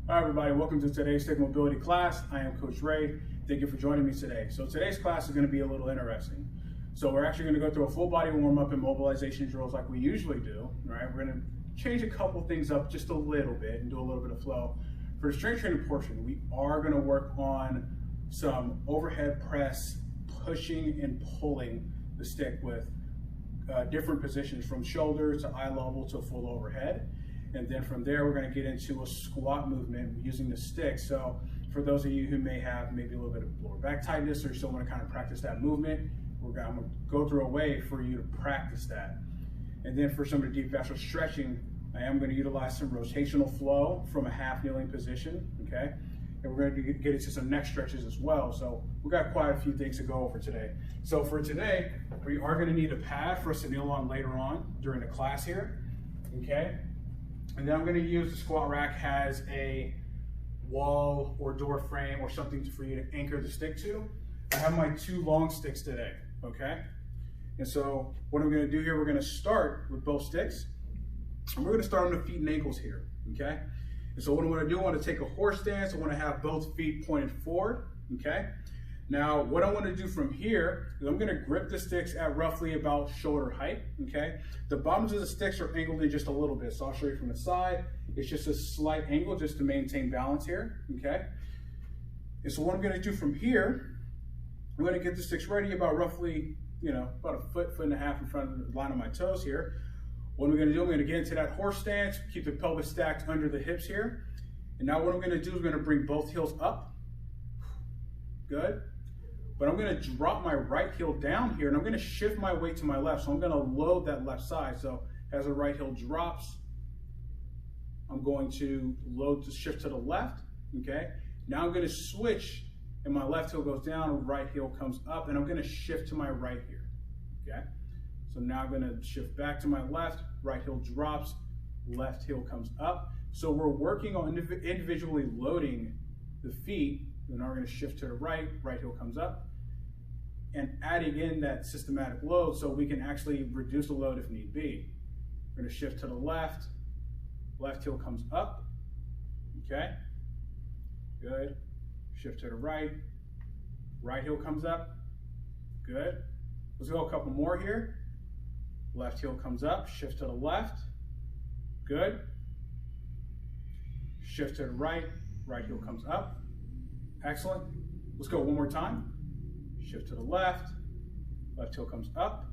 Hi everybody, welcome to today's Stick Mobility class. I am Coach Ray. Thank you for joining me today. So today's class is going to be a little interesting. So we're actually going to go through a full body warm up and mobilization drills like we usually do. Right? We're going to change a couple things up just a little bit and do a little bit of flow. For the strength training portion, we are going to work on some overhead press, pushing and pulling the stick with different positions from shoulder to eye level to full overhead. And then from there, we're going to get into a squat movement using the stick. So for those of you who may have maybe a little bit of lower back tightness or still want to kind of practice that movement, I'm going to go through a way for you to practice that. And then for some of the deep fascial stretching, I am going to utilize some rotational flow from a half kneeling position, okay? And we're going to get into some neck stretches as well. So we've got quite a few things to go over today. So for today, we are going to need a pad for us to kneel on later on during the class here, okay? And then I'm going to use the squat rack as a wall or door frame or something for you to anchor the stick to. I have my two long sticks today, okay? And so what I'm going to do here, we're going to start with both sticks. And we're going to start on the feet and ankles here, okay? And so what I want to do, I want to take a horse stance. I want to have both feet pointed forward, okay? Now, what I want to do from here is I'm going to grip the sticks at roughly about shoulder height, okay? The bottoms of the sticks are angled in just a little bit, so I'll show you from the side. It's just a slight angle just to maintain balance here, okay? And so what I'm going to do from here, I'm going to get the sticks ready about roughly, about a foot and a half in front of the line of my toes here. What I'm going to do, I'm going to get into that horse stance, keep the pelvis stacked under the hips here. And now what I'm going to do is I'm going to bring both heels up. Good. But I'm going to drop my right heel down here and I'm going to shift my weight to my left. So I'm going to load that left side. So as the right heel drops, I'm going to load to shift to the left. Okay. Now I'm going to switch and my left heel goes down, right heel comes up, and I'm going to shift to my right here. Okay. So now I'm going to shift back to my left, right heel drops, left heel comes up. So we're working on individually loading the feet. Then we're going to shift to the right, right heel comes up, and adding in that systematic load so we can actually reduce the load if need be. We're going to shift to the left, left heel comes up, okay, good. Shift to the right, right heel comes up, good. Let's go a couple more here. Left heel comes up, shift to the left, good. Shift to the right, right heel comes up. Excellent. Let's go one more time. Shift to the left, left heel comes up.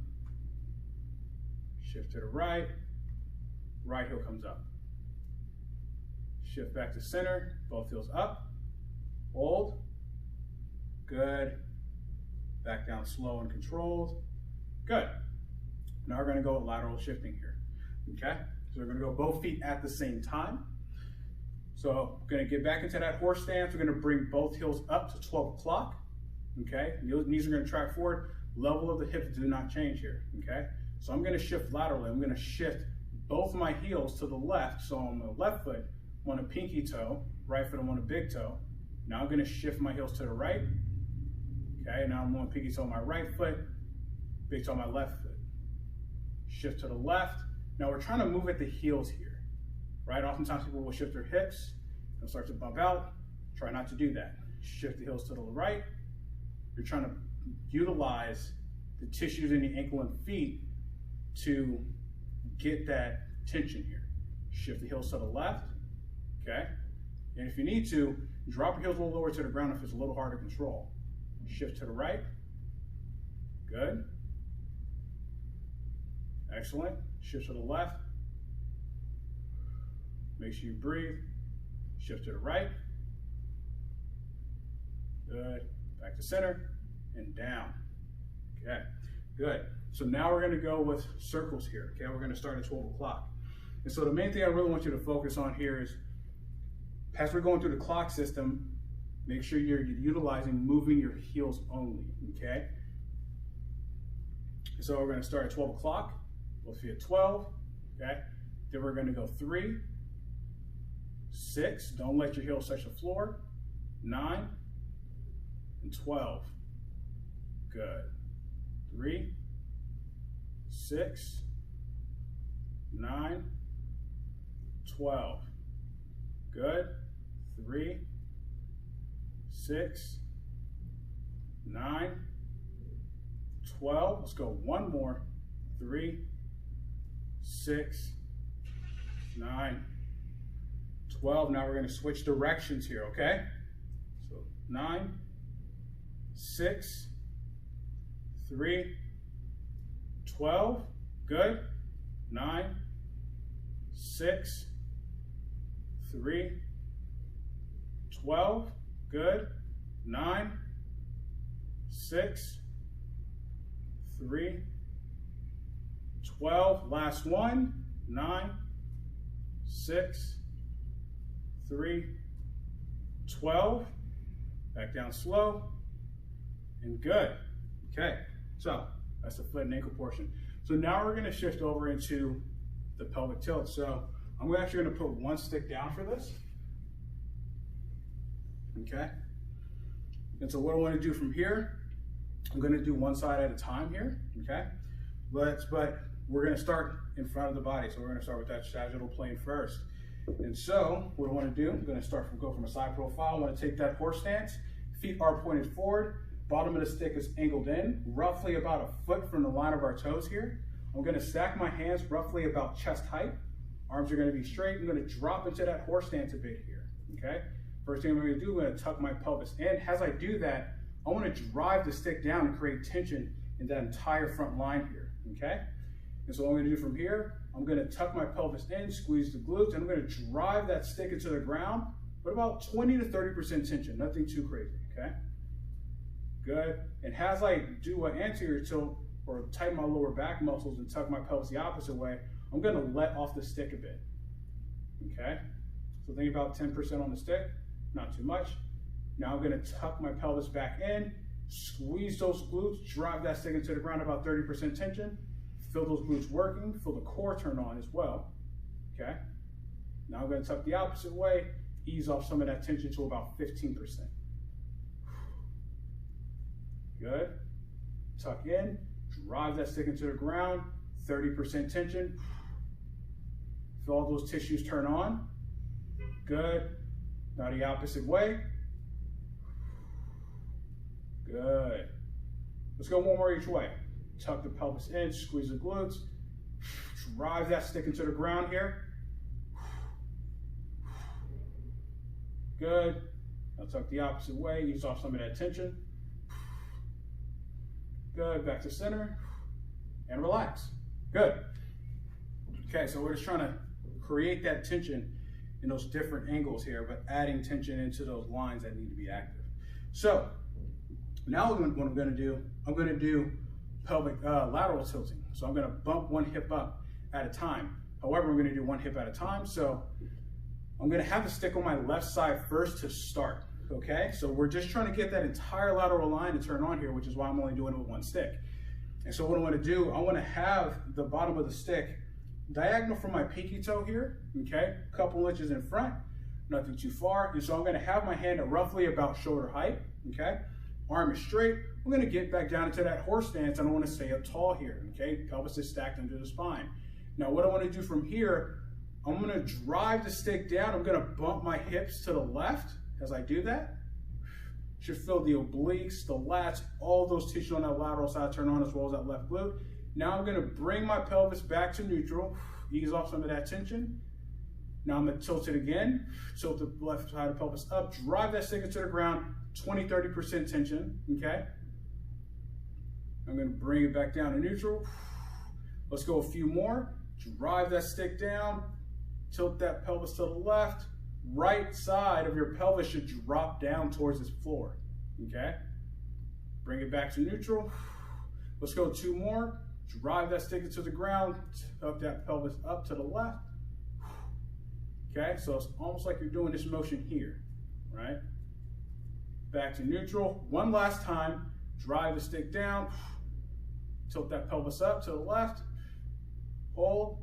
Shift to the right, right heel comes up. Shift back to center, both heels up. Hold. Good. Back down slow and controlled. Good. Now we're going to go with lateral shifting here. Okay? So we're going to go both feet at the same time. So I'm going to get back into that horse stance. We're going to bring both heels up to 12 o'clock. Okay, knees are going to track forward. Level of the hips do not change here. Okay, so I'm going to shift laterally. I'm going to shift both my heels to the left. So on the left foot, I'm on a pinky toe. Right foot, I'm on a big toe. Now I'm going to shift my heels to the right. Okay, now I'm on pinky toe on my right foot, big toe on my left foot. Shift to the left. Now we're trying to move at the heels here. Right? Oftentimes people will shift their hips and start to bump out. Try not to do that. Shift the heels to the right. You're trying to utilize the tissues in the ankle and feet to get that tension here. Shift the heels to the left. Okay? And if you need to, drop your heels a little lower to the ground if it's a little hard to control. Shift to the right. Good. Excellent. Shift to the left. Make sure you breathe. Shift to the right. Good. Back to center and down. Okay, good. So now we're going to go with circles here. Okay, we're going to start at 12 o'clock. And so the main thing I really want you to focus on here is, as we're going through the clock system, make sure you're utilizing moving your heels only. Okay. So we're going to start at 12 o'clock. We'll see at 12. Okay. Then we're going to go 3, 6. Don't let your heels touch the floor. 9. And 12. Good. 3, 6, 9, 12. Good. 3, 6, 9, 12. Let's go one more. 3, 6, 9, 12. Now we're going to switch directions here, okay? So 9, 6, 3, 12. Good. 9, 6, 3, 12. Good. 9, 6, 3, 12. Last one. 9, 6, 3, 12. Back down slow. And good. Okay. So that's the foot and ankle portion. So now we're going to shift over into the pelvic tilt. So I'm actually going to put one stick down for this. Okay. And so what I want to do from here, I'm going to do one side at a time here. Okay. But we're going to start in front of the body. So we're going to start with that sagittal plane first. And so what I want to do, I'm going to go from a side profile. I want to take that horse stance. Feet are pointed forward. Bottom of the stick is angled in, roughly about a foot from the line of our toes here. I'm going to stack my hands roughly about chest height. Arms are going to be straight. I'm going to drop into that horse stance a bit here, okay? First thing I'm going to do, I'm going to tuck my pelvis in. As I do that, I want to drive the stick down and create tension in that entire front line here, okay? And so what I'm going to do from here, I'm going to tuck my pelvis in, squeeze the glutes, and I'm going to drive that stick into the ground with about 20 to 30% tension, nothing too crazy, okay? Good. And as I do an anterior tilt or tighten my lower back muscles and tuck my pelvis the opposite way, I'm going to let off the stick a bit. Okay? So think about 10% on the stick, not too much. Now I'm going to tuck my pelvis back in, squeeze those glutes, drive that stick into the ground, about 30% tension. Feel those glutes working, feel the core turn on as well. Okay? Now I'm going to tuck the opposite way, ease off some of that tension to about 15%. Good. Tuck in, drive that stick into the ground, 30% tension. Feel all those tissues turn on. Good. Now the opposite way. Good. Let's go one more each way. Tuck the pelvis in, squeeze the glutes, drive that stick into the ground here. Good. Now tuck the opposite way, ease off some of that tension. Good, back to center, and relax. Good. Okay, so we're just trying to create that tension in those different angles here, but adding tension into those lines that need to be active. So now what I'm going to do pelvic lateral tilting. So I'm going to bump one hip up at a time. However, I'm going to do one hip at a time. So I'm going to have the stick on my left side first to start. Okay, so we're just trying to get that entire lateral line to turn on here, which is why I'm only doing it with one stick. And so what I want to do, I want to have the bottom of the stick diagonal from my pinky toe here, okay, a couple inches in front, nothing too far. And so I'm going to have my hand at roughly about shoulder height, okay, arm is straight. I'm going to get back down into that horse stance, and I want to stay up tall here, okay, pelvis is stacked under the spine. Now what I want to do from here, I'm going to drive the stick down. I'm going to bump my hips to the left. As I do that, should feel the obliques, the lats, all those tissues on that lateral side turn on, as well as that left glute. Now I'm going to bring my pelvis back to neutral, ease off some of that tension. Now I'm going to tilt it again, tilt the left side of the pelvis up, drive that stick into the ground, 20-30% tension, okay? I'm going to bring it back down to neutral. Let's go a few more. Drive that stick down, tilt that pelvis to the left. Right side of your pelvis should drop down towards this floor, okay? Bring it back to neutral. Let's go two more. Drive that stick into the ground, tuck that pelvis up to the left. Okay, so it's almost like you're doing this motion here, right? Back to neutral. One last time, drive the stick down, tilt that pelvis up to the left, hold,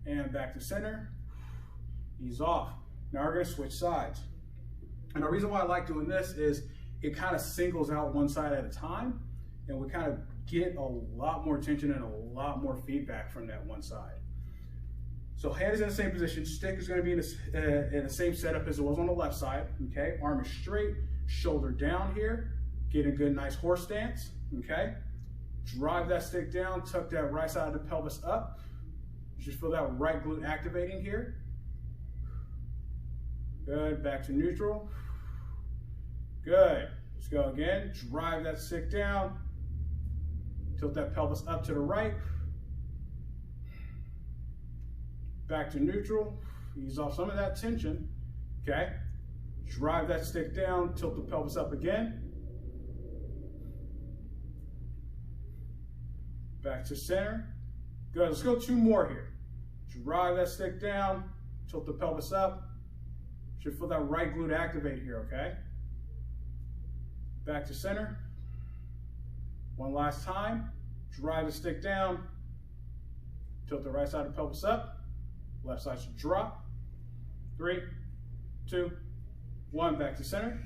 and back to center. Ease off. Now we're going to switch sides. And the reason why I like doing this is it kind of singles out one side at a time, and we kind of get a lot more tension and a lot more feedback from that one side. So hand is in the same position, stick is gonna be in the same setup as it was on the left side, okay? Arm is straight, shoulder down here, get a good nice horse stance, okay? Drive that stick down, tuck that right side of the pelvis up. You should feel that right glute activating here. Good, back to neutral. Good, let's go again. Drive that stick down, tilt that pelvis up to the right. Back to neutral, ease off some of that tension, okay? Drive that stick down, tilt the pelvis up again. Back to center. Good, let's go 2 more here. Drive that stick down, tilt the pelvis up. Should feel that right glute activate here, okay? Back to center. One last time. Drive the stick down, tilt the right side of the pelvis up. Left side should drop. 3, 2, 1, back to center.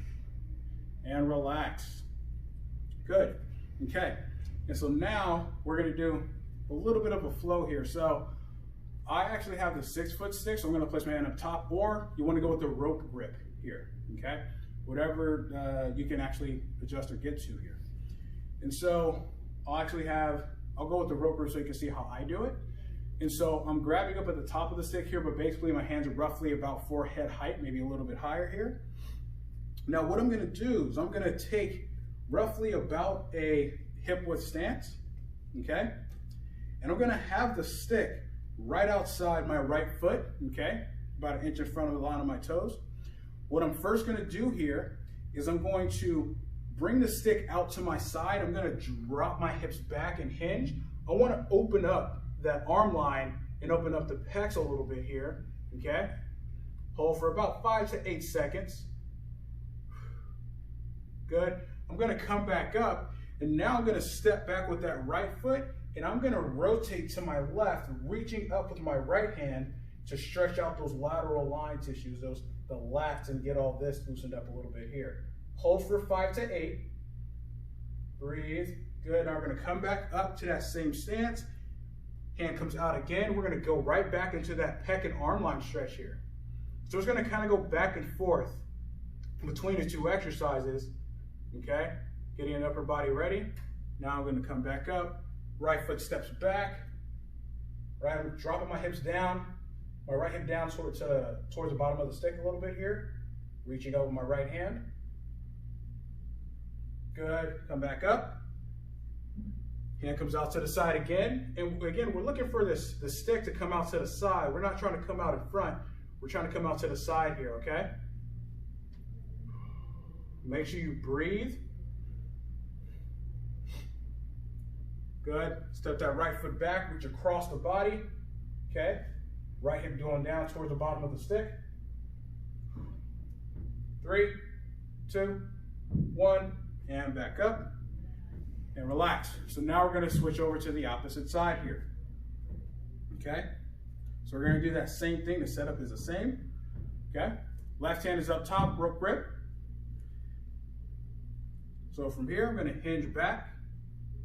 And relax. Good, okay. And so now we're gonna do a little bit of a flow here. So I actually have the 6-foot stick, so I'm gonna place my hand up top, or you wanna go with the rope grip here, okay? Whatever you can actually adjust or get to here. And so I'll go with the rope grip so you can see how I do it. And so I'm grabbing up at the top of the stick here, but basically my hands are roughly about forehead height, maybe a little bit higher here. Now what I'm gonna do is I'm gonna take roughly about a hip width stance, okay? And I'm gonna have the stick right outside my right foot, okay? About 1 inch in front of the line of my toes. What I'm first gonna do here is I'm going to bring the stick out to my side. I'm gonna drop my hips back and hinge. I wanna open up that arm line and open up the pecs a little bit here, okay? Hold for about 5 to 8 seconds. Good. I'm gonna come back up, and now I'm gonna step back with that right foot, and I'm gonna rotate to my left, reaching up with my right hand to stretch out those lateral line tissues, the lats, and get all this loosened up a little bit here. Hold for 5 to 8. Breathe. Good. Now we're gonna come back up to that same stance. Hand comes out again. We're gonna go right back into that pec and arm line stretch here. So it's gonna kind of go back and forth between the 2 exercises, okay? Getting an upper body ready. Now I'm gonna come back up. Right foot steps back. Right, I'm dropping my hips down. My right hip down towards the bottom of the stick a little bit here. Reaching over my right hand. Good, come back up. Hand comes out to the side again. And again, we're looking for the stick to come out to the side. We're not trying to come out in front. We're trying to come out to the side here, okay? Make sure you breathe. Good. Step that right foot back, reach across the body, okay? Right hip going down towards the bottom of the stick. 3, 2, 1, and back up. And relax. So now we're gonna switch over to the opposite side here, okay? So we're gonna do that same thing. The setup is the same, okay? Left hand is up top, rope grip. So from here, I'm gonna hinge back.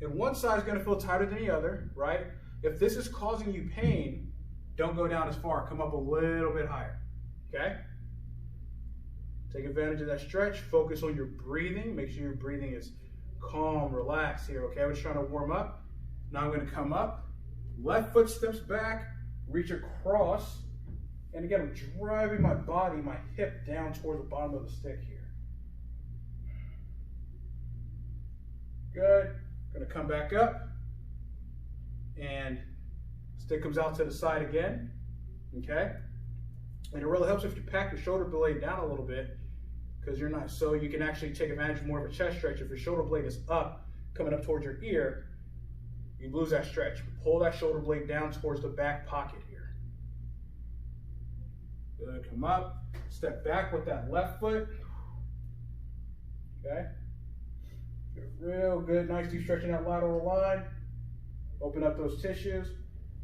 And one side is gonna feel tighter than the other, right? If this is causing you pain, don't go down as far, come up a little bit higher, okay? Take advantage of that stretch, focus on your breathing. Make sure your breathing is calm, relaxed here, okay? We're just trying to warm up. Now I'm gonna come up, left foot steps back, reach across, and again, I'm driving my body, my hip down towards the bottom of the stick here. Good, gonna come back up, and stick comes out to the side again, okay? And it really helps if you pack your shoulder blade down a little bit, because you're not, so you can actually take advantage more of a chest stretch. If your shoulder blade is up, coming up towards your ear, you lose that stretch. Pull that shoulder blade down towards the back pocket here. Good, come up, step back with that left foot. Okay. Get real good, nice deep stretching that lateral line. Open up those tissues.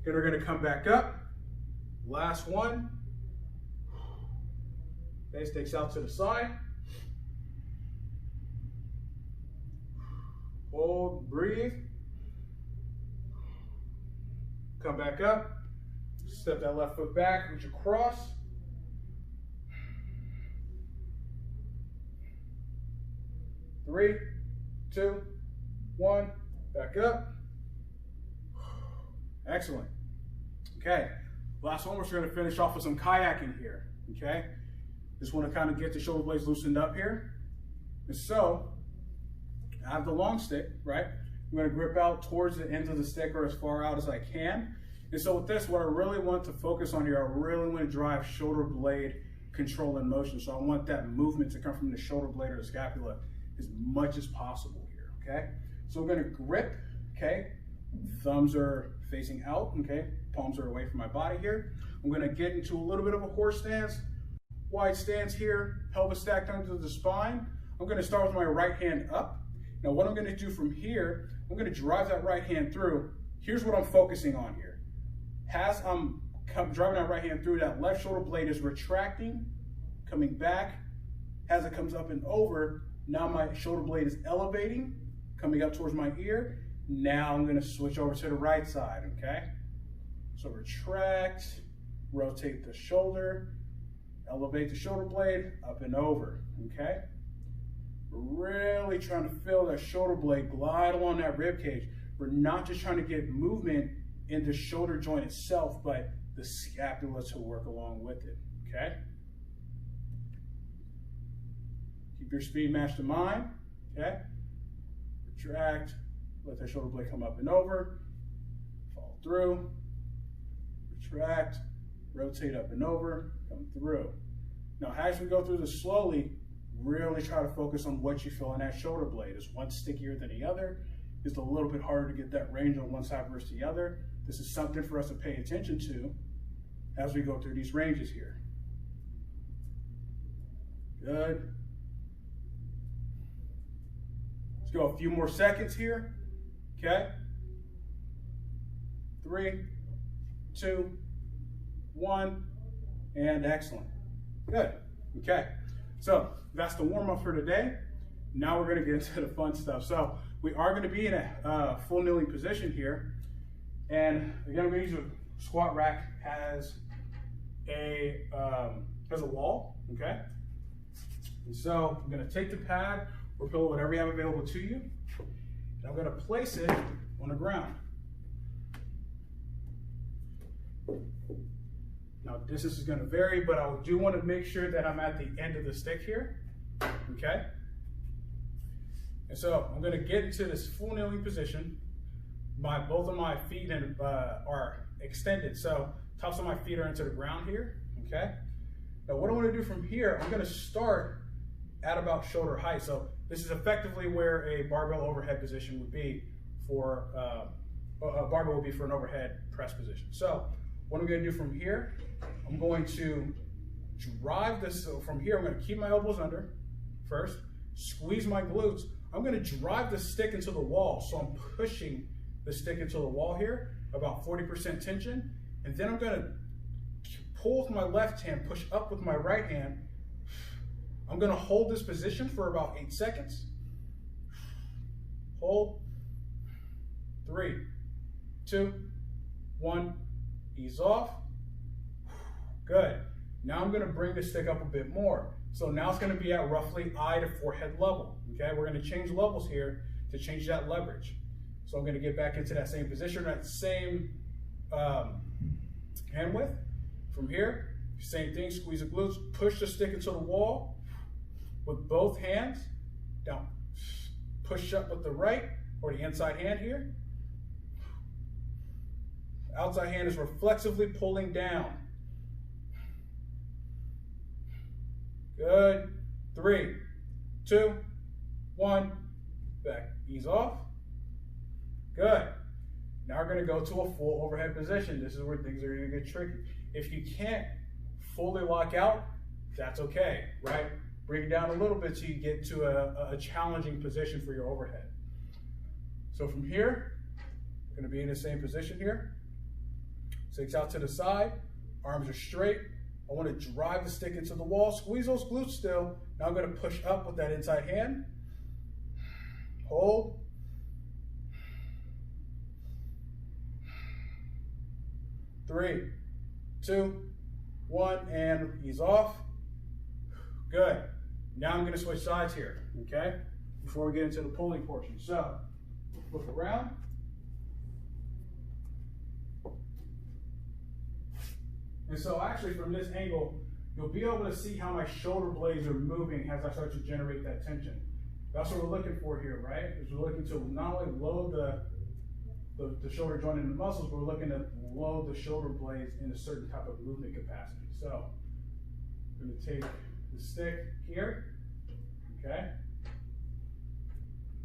Then we're gonna come back up. Last one. Okay, sticks out to the side. Hold, breathe. Come back up. Step that left foot back, reach across. Three, two, one, back up. Excellent. Okay, last one, we're just gonna finish off with some kayaking here, okay? Just wanna kind of get the shoulder blades loosened up here. And so, I have the long stick, right? I'm gonna grip out towards the ends of the stick or as far out as I can. And so with this, what I really want to focus on here, I really want to drive shoulder blade control and motion. So I want that movement to come from the shoulder blade or the scapula as much as possible here, okay? So I'm gonna grip, okay? Thumbs are facing out, okay? Palms are away from my body here. I'm gonna get into a little bit of a horse stance, wide stance here, pelvis stacked under the spine. I'm gonna start with my right hand up. Now what I'm gonna do from here, I'm gonna drive that right hand through. Here's what I'm focusing on here. As I'm driving that right hand through, that left shoulder blade is retracting, coming back. As it comes up and over, now my shoulder blade is elevating, coming up towards my ear. Now I'm gonna switch over to the right side, okay? So retract, rotate the shoulder, elevate the shoulder blade, up and over, okay? Really trying to feel that shoulder blade glide along that rib cage. We're not just trying to get movement in the shoulder joint itself, but the scapula to work along with it, okay? Keep your speed matched to mine, okay? Retract, let that shoulder blade come up and over, fall through, retract, rotate up and over, come through. Now, as we go through this slowly, really try to focus on what you feel in that shoulder blade. Is one stickier than the other? Is it a little bit harder to get that range on one side versus the other? This is something for us to pay attention to as we go through these ranges here. Good. Let's go a few more seconds here. Okay. 3, 2, 1, and excellent. Good. Okay. So that's the warm up for today. Now we're going to get into the fun stuff. So we are going to be in a full kneeling position here. And again, I'm going to use a squat rack as a wall, okay? And so I'm going to take the pad or pillow, whatever you have available to you, and I'm going to place it on the ground. Now distance is going to vary, but I do want to make sure that I'm at the end of the stick here, okay? And so I'm going to get into this full kneeling position. Both of my feet are extended, so tops of my feet are into the ground here, okay? Now what I want to do from here, I'm going to start at about shoulder height. So this is effectively where a barbell overhead position would be for, a barbell would be for an overhead press position. So what I'm going to do from here, I'm going to drive this, so from here I'm going to keep my elbows under first, squeeze my glutes. I'm going to drive the stick into the wall, so I'm pushing the stick into the wall here, about 40% tension, and then I'm going to pull with my left hand, push up with my right hand. I'm going to hold this position for about 8 seconds. Hold. 3, 2, 1, ease off. Good. Now I'm going to bring the stick up a bit more. So now it's going to be at roughly eye to forehead level. Okay, we're going to change levels here to change that leverage. So I'm going to get back into that same position, that same hand width. From here, same thing, squeeze the glutes, push the stick into the wall with both hands, down. Push up with the right or the inside hand here. The outside hand is reflexively pulling down. Good. 3, 2, 1, back, ease off. Good. Now we're going to go to a full overhead position. This is where things are going to get tricky. If you can't fully lock out, that's okay, right? Bring it down a little bit so you get to a challenging position for your overhead. So from here, we're going to be in the same position here. Sticks out to the side, arms are straight. I want to drive the stick into the wall, squeeze those glutes still. Now I'm going to push up with that inside hand. Hold. 3, 2, 1, and ease off. Good. Now I'm going to switch sides here, okay? Before we get into the pulling portion. So, look around. And so actually from this angle, you'll be able to see how my shoulder blades are moving as I start to generate that tension. That's what we're looking for here, right? Is we're looking to not only load the shoulder joint into the muscles, but we're looking to load the shoulder blades in a certain type of movement capacity. So I'm going to take the stick here, okay?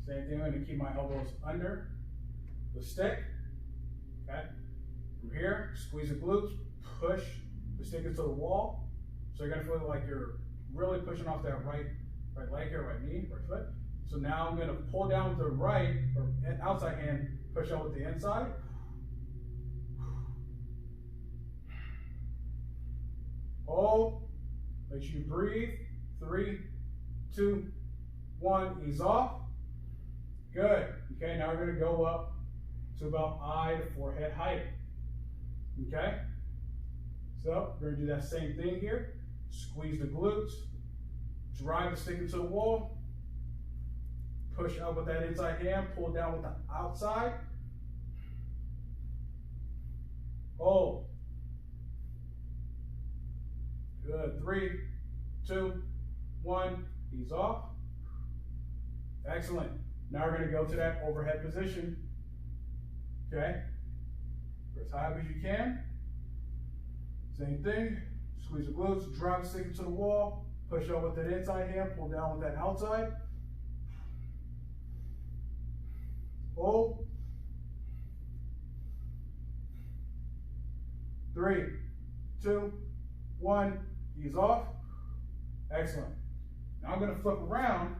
Same thing, I'm going to keep my elbows under the stick, okay? From here, squeeze the glutes, push the stick into the wall. So you're going to feel like you're really pushing off that right leg here, right knee, right foot. So now I'm going to pull down with the right or outside hand, push out with the inside. Hold. Make sure you breathe. 3, 2, 1. Ease off. Good. Okay, now we're going to go up to about eye to forehead height. Okay? So we're going to do that same thing here. Squeeze the glutes. Drive the stick into the wall. Push up with that inside hand. Pull down with the outside. Hold. Good. 3, 2, 1. Ease off. Excellent. Now we're going to go to that overhead position. Okay? Go as high up as you can. Same thing. Squeeze the glutes. Drive the stick into the wall. Push up with that inside hand. Pull down with that outside. Hold. 3, 2, 1. Ease off. Excellent. Now I'm going to flip around.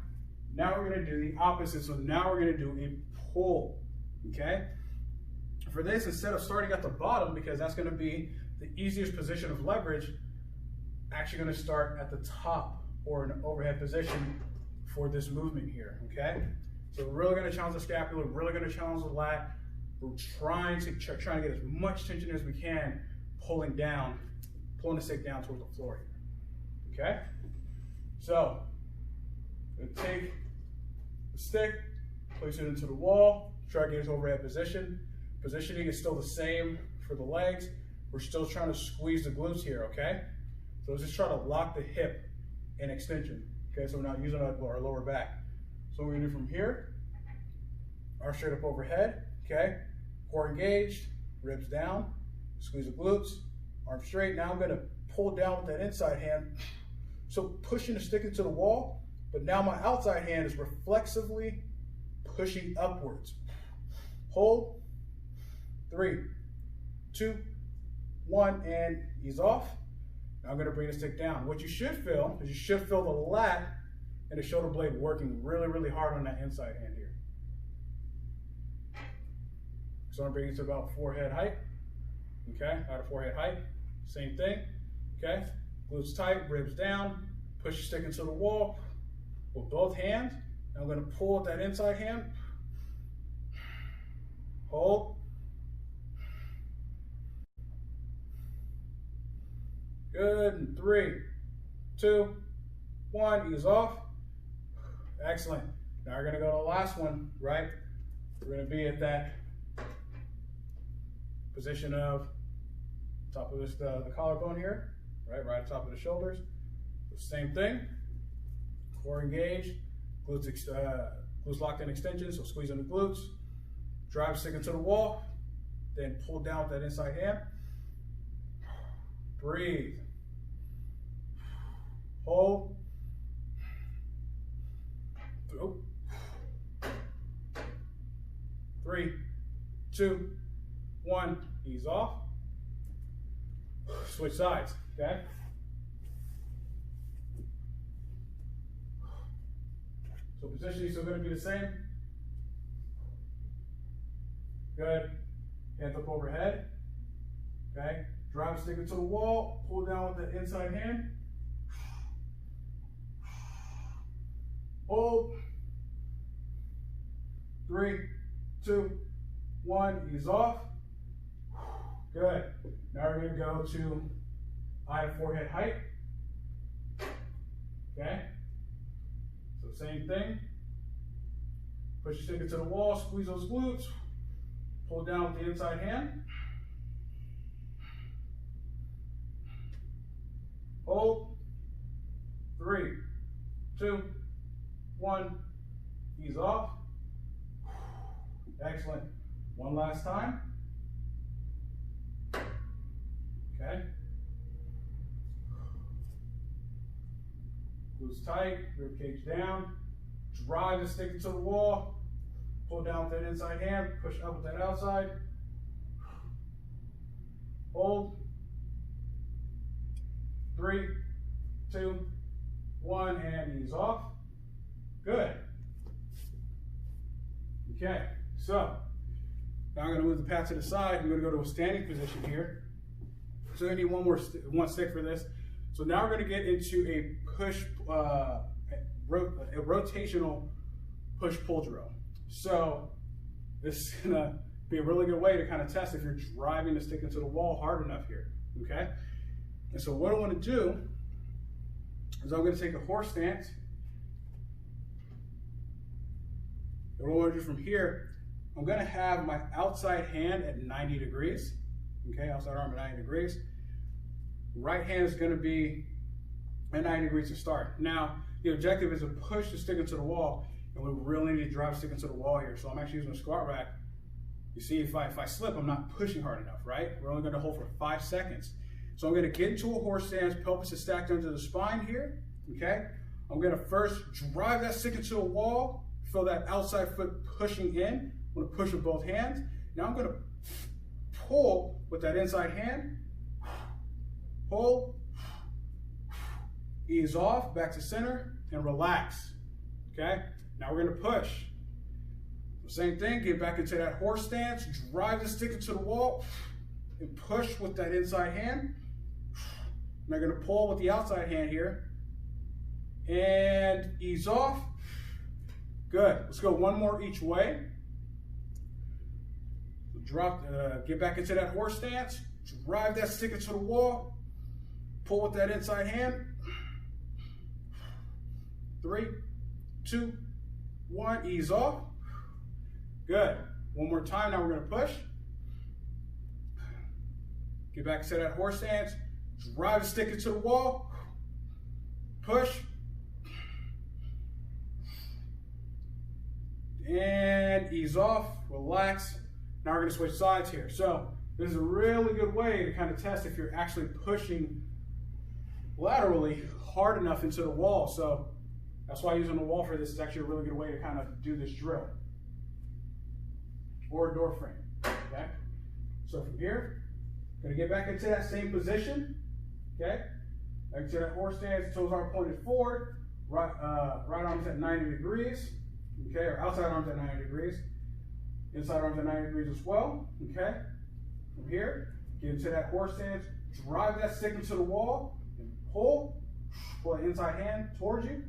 Now we're going to do the opposite. So now we're going to do a pull. Okay? For this, instead of starting at the bottom, because that's going to be the easiest position of leverage, actually going to start at the top or an overhead position for this movement here. Okay? So we're really going to challenge the scapula, really going to challenge the lat. We're trying to get as much tension as we can, pulling the stick down towards the floor here. Okay? So, I'm going to take the stick, place it into the wall, try to get its overhead position. Positioning is still the same for the legs. We're still trying to squeeze the glutes here, okay? So let's just try to lock the hip in extension. Okay, so we're not using our lower back. So we're gonna do from here, arm straight up overhead, okay? Core engaged, ribs down, squeeze the glutes, arm straight. Now I'm gonna pull down with that inside hand. So pushing the stick into the wall, but now my outside hand is reflexively pushing upwards. Hold. 3, 2, 1, and ease off. Now I'm going to bring the stick down. What you should feel is you should feel the lat and the shoulder blade working really, really hard on that inside hand here. So I'm bringing it to about forehead height. Okay, out of forehead height. Same thing. Okay, glutes tight, ribs down. Push your stick into the wall with both hands. Now I'm going to pull with that inside hand. Hold. Good. And 3, 2, 1. Ease off. Excellent. Now we're going to go to the last one, right? We're going to be at that position of top of this, the collarbone here, right at the top of the shoulders. So same thing. Core engaged. Glutes locked in extension, so squeeze on the glutes. Drive stick into the wall. Then pull down with that inside hand. Breathe. Hold. Through. 3, 2, 1. Ease off. Switch sides, okay? So positioning is still going to be the same. Good. Hands up overhead. Okay. Drive stick into the wall. Pull down with the inside hand. Hold. 3, 2, 1. Ease off. Good. Now we're going to go to eye to forehead height. Okay? So same thing. Push your stick into the wall, squeeze those glutes, pull down with the inside hand. Hold. 3, 2, 1. Ease off. Excellent. One last time. Okay. Glutes tight, rib cage down. Drive the stick into the wall. Pull down with that inside hand. Push up with that outside. Hold. 3, 2, 1, and ease off. Good. Okay, so now I'm going to move the pat to the side. I'm going to go to a standing position here. So I need one stick for this. So now we're going to get into a push, a rotational push-pull drill. So this is going to be a really good way to kind of test if you're driving the stick into the wall hard enough here. Okay. And so what I want to do is I'm going to take a horse stance. And what I want to do from here, I'm going to have my outside hand at 90 degrees. Okay, outside arm at 90 degrees. Right hand is going to be at 90 degrees to start. Now, the objective is to push the stick into the wall, and we really need to drive the stick into the wall here. So I'm actually using a squat rack. You see, if I slip, I'm not pushing hard enough, right? We're only going to hold for 5 seconds. So I'm going to get into a horse stance, pelvis is stacked under the spine here, okay? I'm going to first drive that stick into the wall, feel that outside foot pushing in. I'm going to push with both hands. Now I'm going to pull with that inside hand, pull, ease off, back to center, and relax, okay? Now we're going to push. Same thing, get back into that horse stance, drive the stick into the wall, and push with that inside hand. And I'm going to pull with the outside hand here, and ease off. Good. Let's go one more each way. Drop, get back into that horse stance, drive that stick into the wall, pull with that inside hand. 3, 2, 1, ease off. Good. One more time, now we're going to push. Get back into that horse stance, drive the stick into the wall, push, and ease off, relax. Now we're going to switch sides here. So this is a really good way to kind of test if you're actually pushing laterally hard enough into the wall. So that's why using the wall for this is actually a really good way to kind of do this drill. Or a door frame, okay? So from here, going to get back into that same position, okay? Back to that horse stance, toes are pointed forward, right arm's at 90 degrees, okay? Or outside arm's at 90 degrees. Inside arms at 90 degrees as well, okay? From here, get into that horse stance, drive that stick into the wall, and pull the inside hand towards you.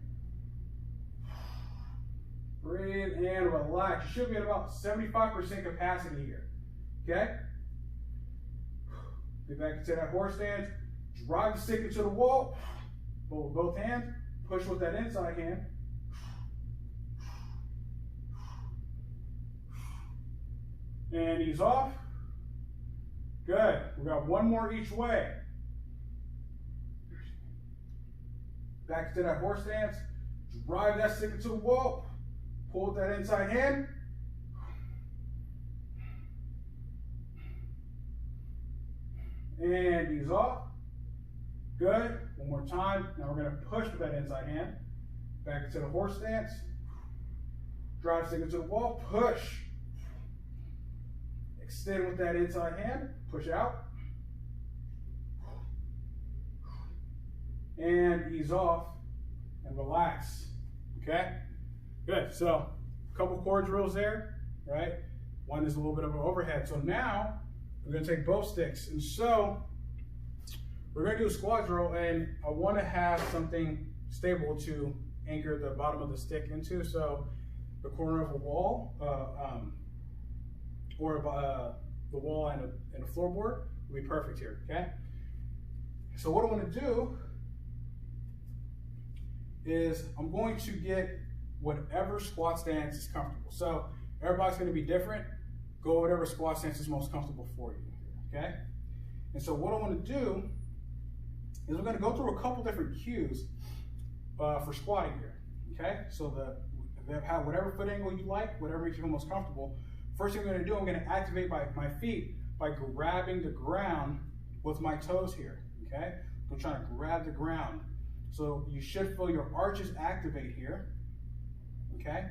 Breathe and relax. You should be at about 75% capacity here, okay? Get back into that horse stance, drive the stick into the wall, pull with both hands, push with that inside hand. And ease off. Good. We got one more each way. Back to that horse stance. Drive that stick into the wall. Pull with that inside hand. And ease off. Good. One more time. Now we're going to push with that inside hand. Back into the horse stance. Drive the stick into the wall. Push. Extend with that inside hand, push out, and ease off, and relax, okay? Good, so a couple core drills there, right? One is a little bit of an overhead. So now, we're gonna take both sticks. And so, we're gonna do a squat drill, and I wanna have something stable to anchor the bottom of the stick into. So, the corner of a wall, or the wall and a floorboard It'll be perfect here, okay? So what I want to do is I'm going to get whatever squat stance is comfortable. So everybody's going to be different. Go whatever squat stance is most comfortable for you, okay? And so what I want to do is we're going to go through a couple different cues for squatting here, okay? So have whatever foot angle you like, whatever makes you feel most comfortable. First thing I'm going to do, I'm going to activate my feet by grabbing the ground with my toes here, okay? I'm trying to grab the ground. So you should feel your arches activate here, okay?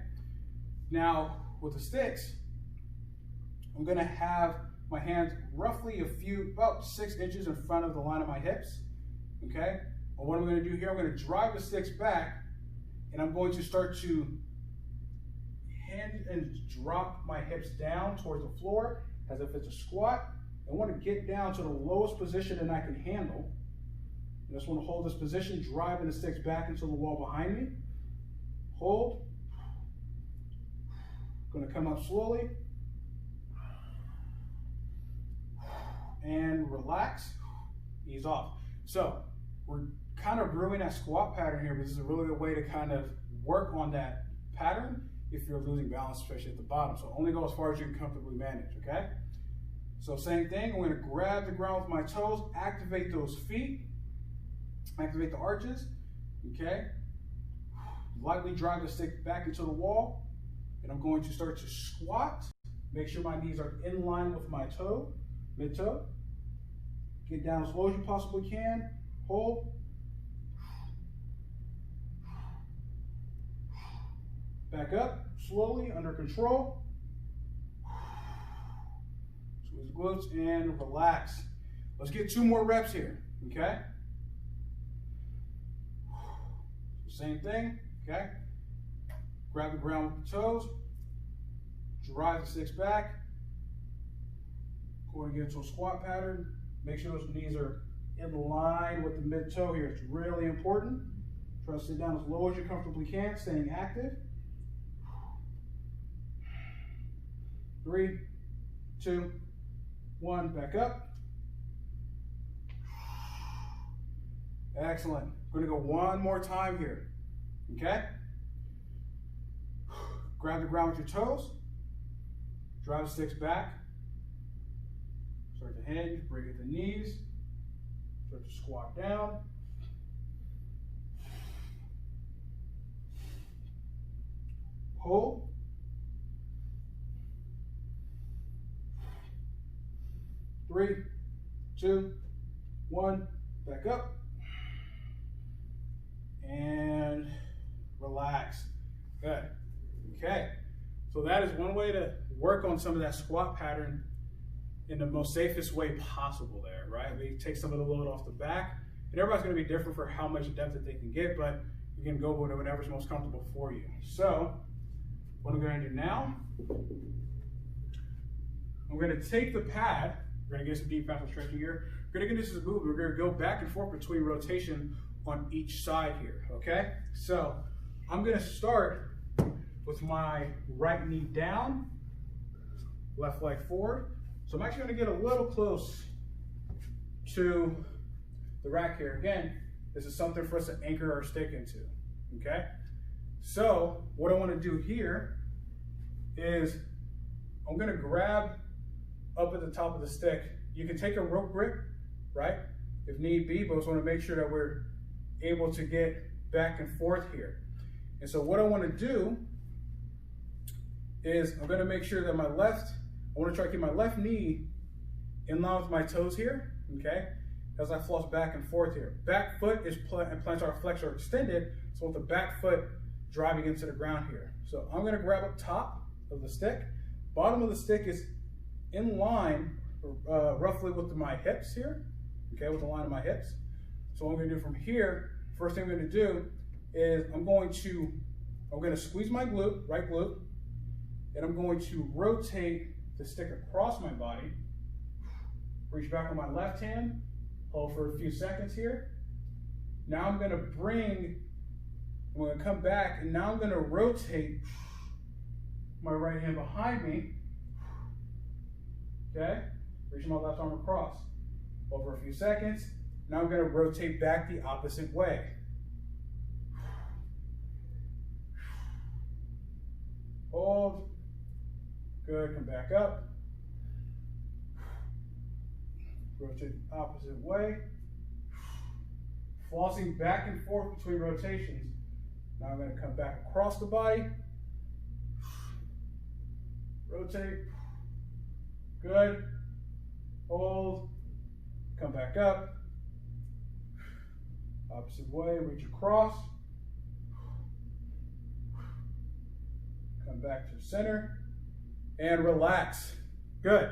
Now, with the sticks, I'm going to have my hands roughly about 6 inches in front of the line of my hips, okay? And what I'm going to do here, I'm going to drive the sticks back, and I'm going to start to hand and drop my hips down towards the floor as if it's a squat. I want to get down to the lowest position that I can handle. I just want to hold this position, driving the sticks back into the wall behind me. Hold. Going to come up slowly. And relax. Ease off. So we're kind of brewing that squat pattern here, but this is a really good way to kind of work on that pattern if you're losing balance, especially at the bottom. So only go as far as you can comfortably manage, okay? So same thing, I'm going to grab the ground with my toes, activate those feet, activate the arches, okay? Lightly drive the stick back into the wall, and I'm going to start to squat. Make sure my knees are in line with my toe, mid-toe. Get down as low as you possibly can, hold. Back up, slowly, under control. Squeeze the glutes and relax. Let's get 2 more reps here, okay? Same thing, okay? Grab the ground with the toes, drive the sticks back, going to get into a squat pattern. Make sure those knees are in line with the mid-toe here. It's really important. Try to sit down as low as you comfortably can, staying active. 3, 2, 1, back up. Excellent. We're going to go one more time here, okay? Grab the ground with your toes, drive the sticks back, start to hinge, bring it to the knees, start to squat down. Hold. 3, 2, 1, back up, and relax. Good. Okay, so that is one way to work on some of that squat pattern in the most safest way possible there, right? We take some of the load off the back, and everybody's going to be different for how much depth that they can get, but you can go with whatever's most comfortable for you. So what I'm going to do now, I'm going to take the pad. We're going to get some deep fascial stretching here. We're going to get this as a movement. We're going to go back and forth between rotation on each side here, okay? So I'm going to start with my right knee down, left leg forward. So I'm actually going to get a little close to the rack here. Again, this is something for us to anchor our stick into, okay? So what I want to do here is I'm going to grab up at the top of the stick. You can take a rope grip, right, if need be, but I just want to make sure that we're able to get back and forth here. And so what I want to do is I'm going to make sure that I want to try to keep my left knee in line with my toes here, okay, as I floss back and forth here. Back foot is plantar flexor extended, so with the back foot driving into the ground here. So I'm going to grab up top of the stick. Bottom of the stick is in line roughly with my hips here, okay, with the line of my hips. So what I'm going to do from here, first thing I'm going to do is I'm going to squeeze my glute, right glute, and I'm going to rotate the stick across my body, reach back on my left hand, hold for a few seconds here. Now I'm going to come back, and now I'm going to rotate my right hand behind me, okay? Reach my left arm across. Over a few seconds. Now I'm going to rotate back the opposite way. Hold. Good, come back up. Rotate the opposite way. Flossing back and forth between rotations. Now I'm going to come back across the body. Rotate. Good. Hold. Come back up. Opposite way, reach across. Come back to center. And relax. Good.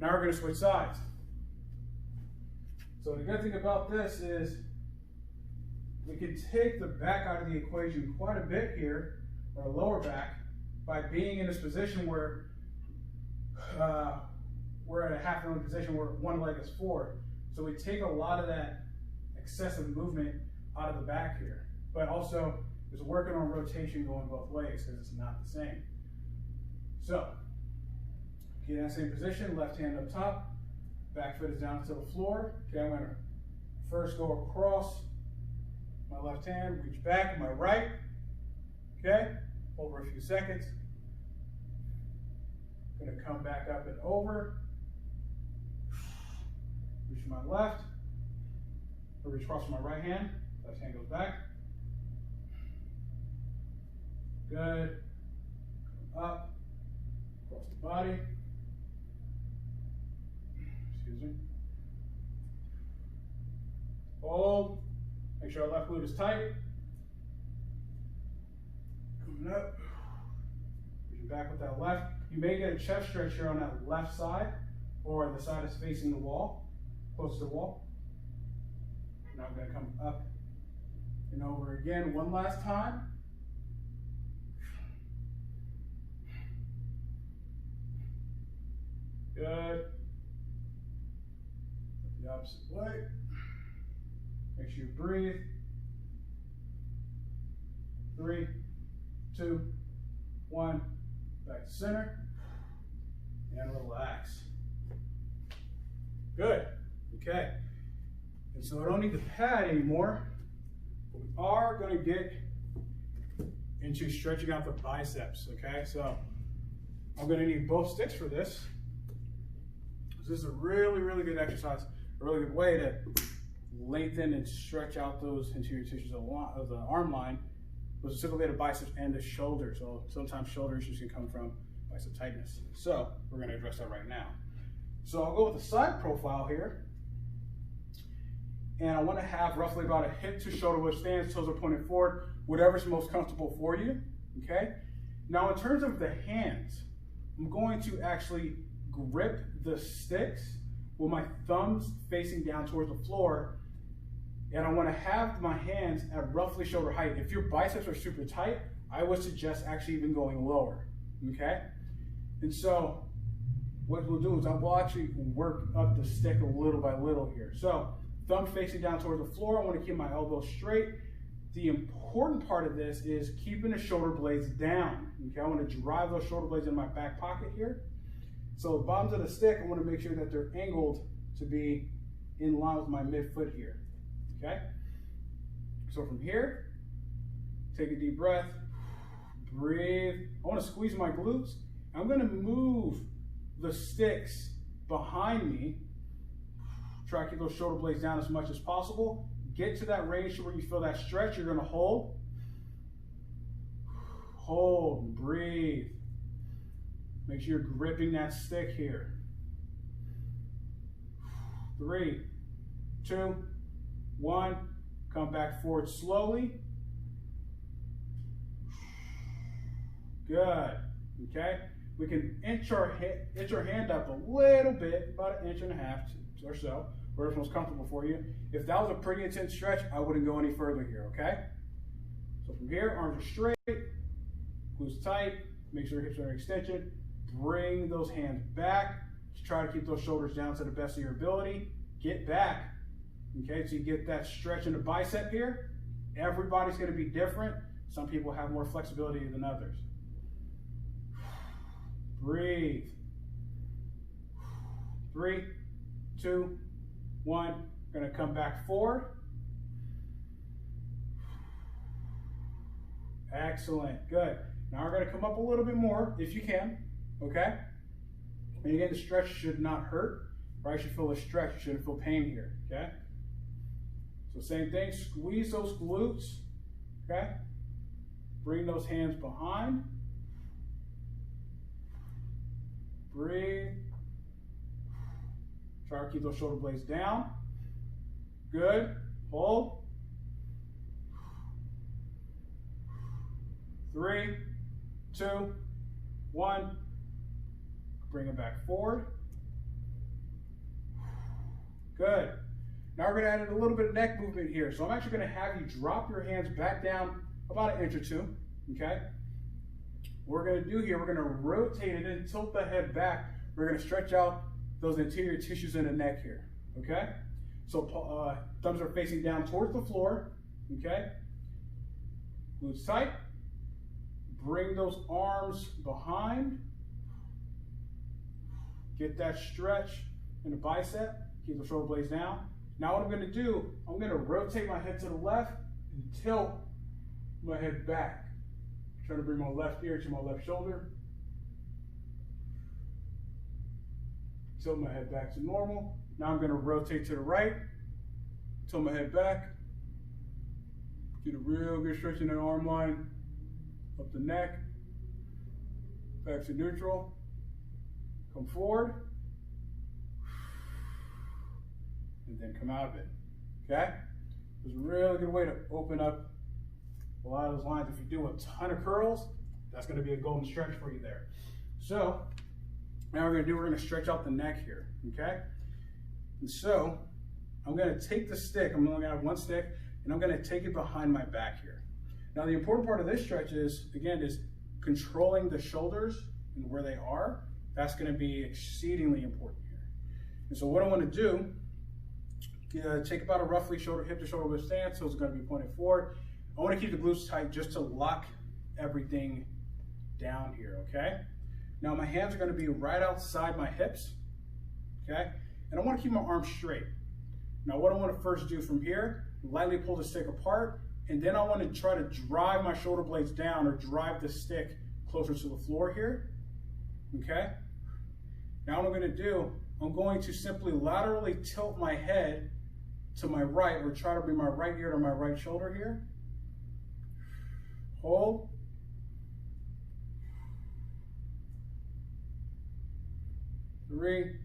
Now we're going to switch sides. So the good thing about this is we can take the back out of the equation quite a bit here, or lower back, by being in this position where we're at a half kneeling position where one leg is forward. So we take a lot of that excessive movement out of the back here. But also, it's working on rotation going both ways because it's not the same. So, get in that same position, left hand up top, back foot is down to the floor. Okay, I'm going to first go across my left hand, reach back, my right. Okay, over a few seconds. Going to come back up and over. Reach my left, or reach across my right hand. Left hand goes back. Good. Come up, across the body. Excuse me. Hold. Make sure our left glute is tight. Coming up. Reaching back with that left. You may get a chest stretch here on that left side, or the side is facing the wall, close to the wall. Now I'm going to come up and over again one last time. Good. The opposite way. Make sure you breathe. 3, 2, 1. Back to center. And relax. Good. Okay. And so I don't need the pad anymore. But we are going to get into stretching out the biceps. Okay. So I'm going to need both sticks for this. So this is a really, really good exercise. A really good way to lengthen and stretch out those anterior tissues of the arm line, specifically the biceps and the shoulder. So sometimes shoulder issues can come from bicep tightness. So we're going to address that right now. So I'll go with the side profile here. And I want to have roughly about a hip to shoulder width stance, toes are pointed forward, whatever's most comfortable for you. Okay. Now in terms of the hands, I'm going to actually grip the sticks with my thumbs facing down towards the floor. And I want to have my hands at roughly shoulder height. If your biceps are super tight, I would suggest actually even going lower, okay? And so what we'll do is I will actually work up the stick a little by little here. So thumb facing down towards the floor. I want to keep my elbows straight. The important part of this is keeping the shoulder blades down, okay? I want to drive those shoulder blades in my back pocket here. So the bottoms of the stick, I want to make sure that they're angled to be in line with my midfoot here. Okay, so from here, take a deep breath, breathe. I want to squeeze my glutes. I'm going to move the sticks behind me. Try to keep those shoulder blades down as much as possible. Get to that range where you feel that stretch. You're going to hold. Hold and breathe. Make sure you're gripping that stick here. 3, 2, 1, come back forward slowly. Good, okay? We can inch our hand up a little bit, about 1.5 inches or so, wherever's most comfortable for you. If that was a pretty intense stretch, I wouldn't go any further here, okay? So from here, arms are straight, glutes tight, make sure your hips are in extension. Bring those hands back. Just try to keep those shoulders down to the best of your ability. Get back. Okay, so you get that stretch in the bicep here. Everybody's going to be different. Some people have more flexibility than others. Breathe. 3, 2, 1. Going to come back forward. Excellent, good. Now we're going to come up a little bit more if you can, okay? And again, the stretch should not hurt, right? You should feel a stretch, you shouldn't feel pain here, okay? So same thing, squeeze those glutes, okay? Bring those hands behind. Breathe. Try to keep those shoulder blades down. Good, hold. 3, 2, 1. Bring it back forward. Good. Now we're going to add in a little bit of neck movement here. So I'm actually going to have you drop your hands back down about an inch or two. Okay. What we're going to do here, we're going to rotate it and tilt the head back. We're going to stretch out those anterior tissues in the neck here. Okay. So thumbs are facing down towards the floor. Okay. Glutes tight. Bring those arms behind. Get that stretch in the bicep. Keep the shoulder blades down. Now what I'm going to do, I'm going to rotate my head to the left and tilt my head back. Try to bring my left ear to my left shoulder. Tilt my head back to normal. Now I'm going to rotate to the right. Tilt my head back. Get a real good stretch in the arm line. Up the neck. Back to neutral. Come forward. And then come out of it. Okay? It's a really good way to open up a lot of those lines. If you do a ton of curls, that's going to be a golden stretch for you there. So now we're going to stretch out the neck here. Okay? And so I'm going to take the stick. I'm only going to have one stick, and I'm going to take it behind my back here. Now the important part of this stretch is, again, is controlling the shoulders and where they are. That's going to be exceedingly important here. And so what I want to do, take about a roughly hip to shoulder width stance, so it's going to be pointed forward. I want to keep the glutes tight just to lock everything down here, okay? Now my hands are going to be right outside my hips, okay? And I want to keep my arms straight. Now what I want to first do from here, lightly pull the stick apart, and then I want to try to drive my shoulder blades down or drive the stick closer to the floor here, okay? Now what I'm going to do, I'm going to simply laterally tilt my head to my right, or try to bring my right ear to my right shoulder here. Hold. Three,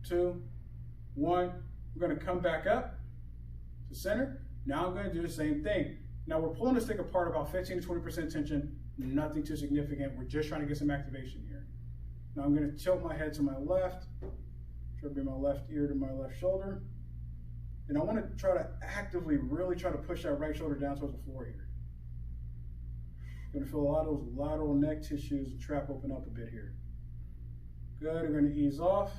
2, 1. We're going to come back up to center. Now I'm going to do the same thing. Now we're pulling the stick apart about 15 to 20% tension, nothing too significant. We're just trying to get some activation here. Now I'm going to tilt my head to my left, try to bring my left ear to my left shoulder. And I want to try to actively really try to push that right shoulder down towards the floor here. You're going to feel a lot of those lateral neck tissues, the trap open up a bit here. Good, we're going to ease off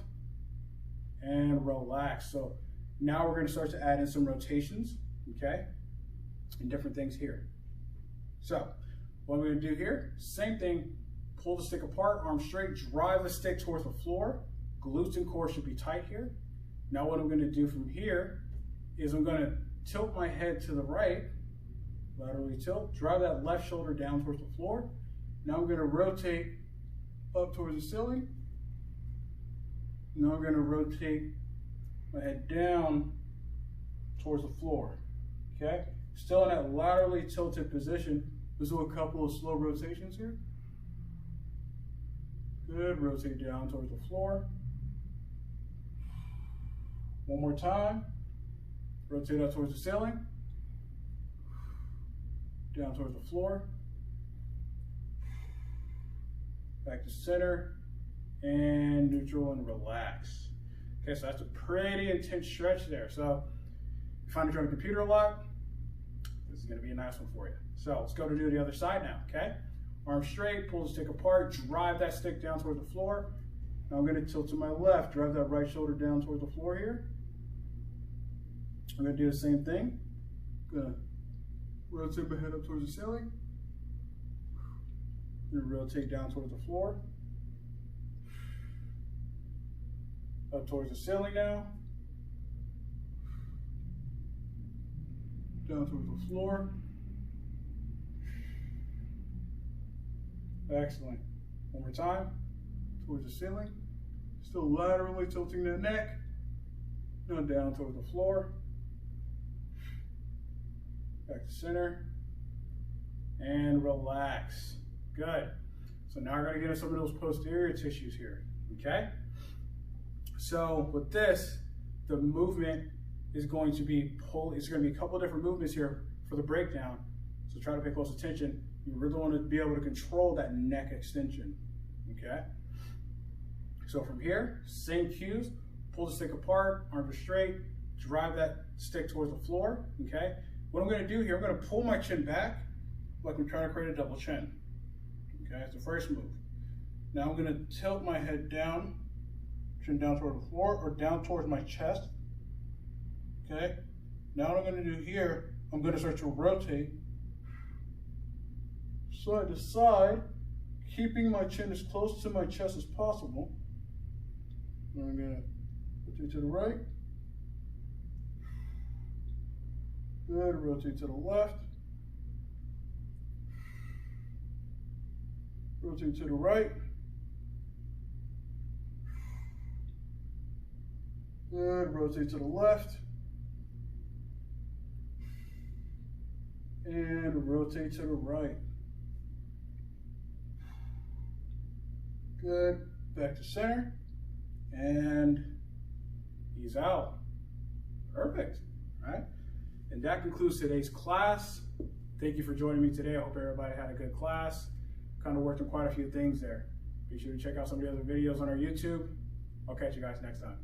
and relax. So now we're going to start to add in some rotations, okay? And different things here. So what we're going to do here, same thing, pull the stick apart, arms straight, drive the stick towards the floor. Glutes and core should be tight here. Now what I'm going to do from here is I'm going to tilt my head to the right, laterally tilt, drive that left shoulder down towards the floor. Now I'm going to rotate up towards the ceiling. Now I'm going to rotate my head down towards the floor, okay? Still in that laterally tilted position. Let's do a couple of slow rotations here. Good, rotate down towards the floor. One more time. Rotate up towards the ceiling. Down towards the floor. Back to center. And neutral and relax. Okay, so that's a pretty intense stretch there. So if you find you're on the computer a lot, this is going to be a nice one for you. So let's go to do the other side now, okay? Arms straight, pull the stick apart, drive that stick down towards the floor. Now I'm going to tilt to my left, drive that right shoulder down towards the floor here. I'm going to do the same thing. I'm going to rotate my head up towards the ceiling. I'm going to rotate down towards the floor. Up towards the ceiling now. down towards the floor. Excellent. One more time, towards the ceiling. Still laterally tilting the neck. Now down towards the floor. Back to center. And relax. Good. So now we're going to get into some of those posterior tissues here. Okay? So with this, the movement is going to be it's going to be a couple of different movements here for the breakdown. So try to pay close attention. You really want to be able to control that neck extension. Okay? So from here, same cues, pull the stick apart, arms are straight, drive that stick towards the floor. Okay? What I'm going to do here, I'm going to pull my chin back like I'm trying to create a double chin. Okay, that's the first move. Now I'm going to tilt my head down, chin down toward the floor or down towards my chest. Okay, now what I'm going to do here, I'm going to start to rotate side to side, keeping my chin as close to my chest as possible. And I'm going to rotate to the right. Good, rotate to the left. Rotate to the right. Good, rotate to the left. And rotate to the right. Good, back to center. And ease out. Perfect, all right? And that concludes today's class. Thank you for joining me today. I hope everybody had a good class. Kind of worked on quite a few things there. Be sure to check out some of the other videos on our YouTube. I'll catch you guys next time.